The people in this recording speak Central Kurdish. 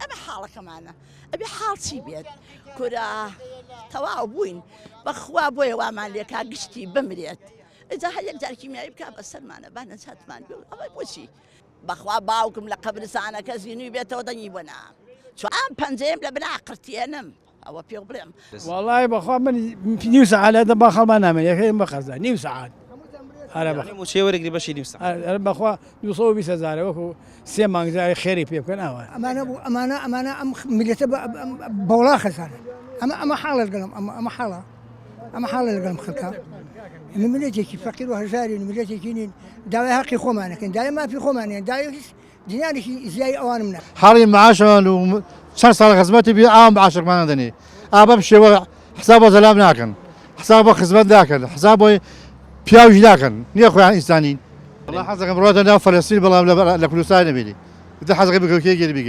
ئەمە حاڵەکەمانە ئەبێ حاڵچی بێت کورا تەواو بووین بەخوا بۆیە وامان لێکا گشتی بمرێت ئەجا هەر یەک جار کیمیایی بکا بەسەرمانە با نەجاتمان بێ ئەمە بۆچی بەخوا باوکم لە قەبرستانەکە زینوی بێتەوە دەنگی بۆ نام چۆن ئەم پەنجەیەم لە بنا قرتێنم ئەوە پێ بڵێم والله بەخوا من نیو سەعات لە با خەڵمان نامێنێ یەکەم بەخەرزە نیو سەعات موچێ وەرەگری بەشی نیو سەعات بەخوا 220,000 وەکو سێ مانگزاری خێری پێ بکەن ئەوە ئەمانە ئەم میلەتە بەوڵا خەزانە ئەمە حاڵە لەگەڵم ئەمە حاڵە لەگەڵم خەڵکە ملەتێکی فەقیر و هەژاری ملەتێکی نین داوای حەقی خۆمانەکەن داوای مافی خۆمانیان داوای دینارێکی زیای ئەوانم نە حاڵی معاشەوە و چەند ساڵ خزمەتی بێ ئام بەعاشقمانە دەنێ ئابەم شێوە حساب بۆ زەلام ناکەن حساب بۆ خزمەت داکەن حساب بۆی پیاویش داکەن نییە خۆیان ئینسانین حەزەکەم ڕۆتە ناو فەلەستین بەڵام لە کوردستان نەبینی حەزەکەی بگەوکێ گەری بگێ